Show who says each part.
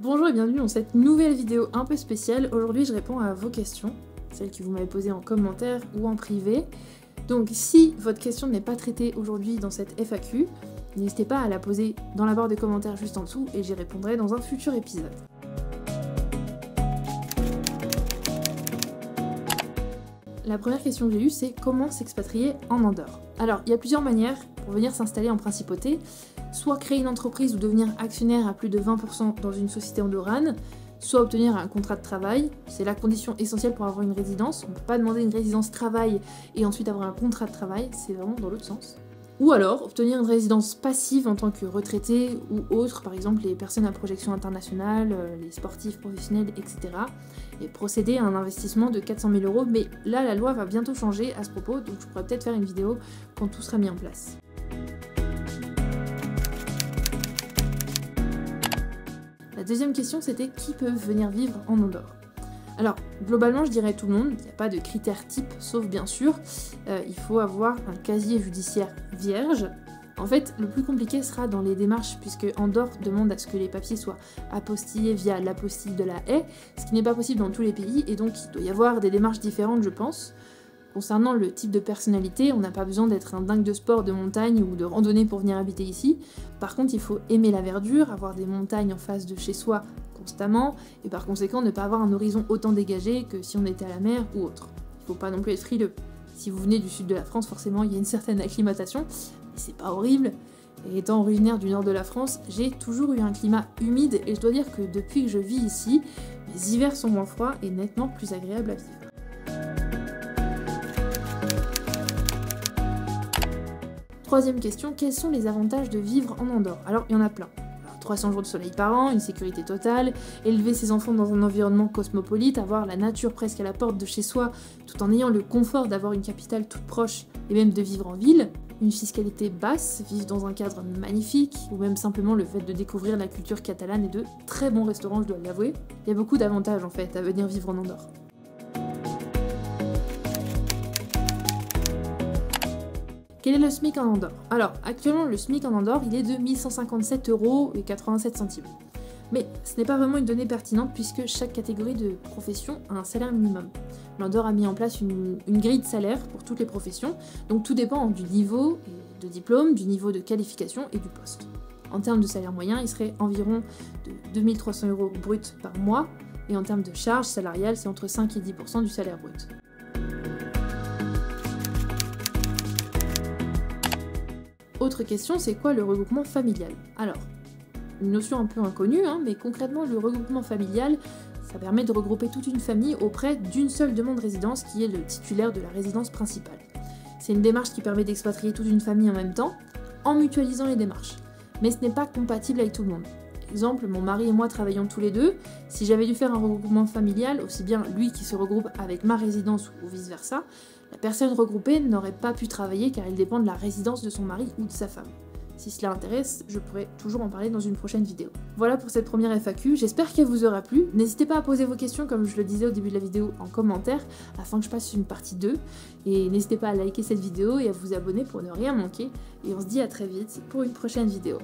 Speaker 1: Bonjour et bienvenue dans cette nouvelle vidéo un peu spéciale. Aujourd'hui je réponds à vos questions, celles que vous m'avez posées en commentaire ou en privé. Donc si votre question n'est pas traitée aujourd'hui dans cette FAQ, n'hésitez pas à la poser dans la barre de commentaires juste en dessous et j'y répondrai dans un futur épisode. La première question que j'ai eue, c'est comment s'expatrier en Andorre. Alors, il y a plusieurs manières pour venir s'installer en principauté, soit créer une entreprise ou devenir actionnaire à plus de 20% dans une société andorrane, soit obtenir un contrat de travail, c'est la condition essentielle pour avoir une résidence, on ne peut pas demander une résidence travail et ensuite avoir un contrat de travail, c'est vraiment dans l'autre sens. Ou alors obtenir une résidence passive en tant que retraité ou autre, par exemple les personnes à projection internationale, les sportifs professionnels, etc. Et procéder à un investissement de 400 000 €, mais là la loi va bientôt changer à ce propos, donc je pourrais peut-être faire une vidéo quand tout sera mis en place. La deuxième question c'était qui peut venir vivre en Andorre. Alors, globalement, je dirais tout le monde, il n'y a pas de critères type, sauf bien sûr, il faut avoir un casier judiciaire vierge. En fait, le plus compliqué sera dans les démarches, puisque Andorre demande à ce que les papiers soient apostillés via l'apostille de la haie, ce qui n'est pas possible dans tous les pays, et donc il doit y avoir des démarches différentes, je pense. Concernant le type de personnalité, on n'a pas besoin d'être un dingue de sport, de montagne ou de randonnée pour venir habiter ici. Par contre, il faut aimer la verdure, avoir des montagnes en face de chez soi constamment, et par conséquent ne pas avoir un horizon autant dégagé que si on était à la mer ou autre. Il faut pas non plus être frileux. Si vous venez du sud de la France, forcément il y a une certaine acclimatation, mais c'est pas horrible. Et étant originaire du nord de la France, j'ai toujours eu un climat humide, et je dois dire que depuis que je vis ici, les hivers sont moins froids et nettement plus agréables à vivre. Troisième question, quels sont les avantages de vivre en Andorre? Alors, il y en a plein. 300 jours de soleil par an, une sécurité totale, élever ses enfants dans un environnement cosmopolite, avoir la nature presque à la porte de chez soi, tout en ayant le confort d'avoir une capitale toute proche et même de vivre en ville, une fiscalité basse, vivre dans un cadre magnifique, ou même simplement le fait de découvrir la culture catalane et de très bons restaurants, je dois l'avouer. Il y a beaucoup d'avantages en fait à venir vivre en Andorre. Quel est le SMIC en Andorre? Alors, actuellement, le SMIC en Andorre, il est de 1157 € et Mais ce n'est pas vraiment une donnée pertinente puisque chaque catégorie de profession a un salaire minimum. L'Andorre a mis en place une grille de salaire pour toutes les professions, donc tout dépend du niveau de diplôme, du niveau de qualification et du poste. En termes de salaire moyen, il serait environ de 2300 € brut par mois, et en termes de charge salariale, c'est entre 5 et 10% du salaire brut. Autre question, c'est quoi le regroupement familial? Alors, une notion un peu inconnue, mais concrètement, le regroupement familial, ça permet de regrouper toute une famille auprès d'une seule demande de résidence qui est le titulaire de la résidence principale. C'est une démarche qui permet d'expatrier toute une famille en même temps, en mutualisant les démarches. Mais ce n'est pas compatible avec tout le monde. Exemple, mon mari et moi travaillons tous les deux, si j'avais dû faire un regroupement familial, aussi bien lui qui se regroupe avec ma résidence ou vice versa, la personne regroupée n'aurait pas pu travailler car elle dépend de la résidence de son mari ou de sa femme. Si cela intéresse, je pourrais toujours en parler dans une prochaine vidéo. Voilà pour cette première FAQ, j'espère qu'elle vous aura plu. N'hésitez pas à poser vos questions comme je le disais au début de la vidéo en commentaire afin que je passe une partie 2. Et n'hésitez pas à liker cette vidéo et à vous abonner pour ne rien manquer. Et on se dit à très vite pour une prochaine vidéo.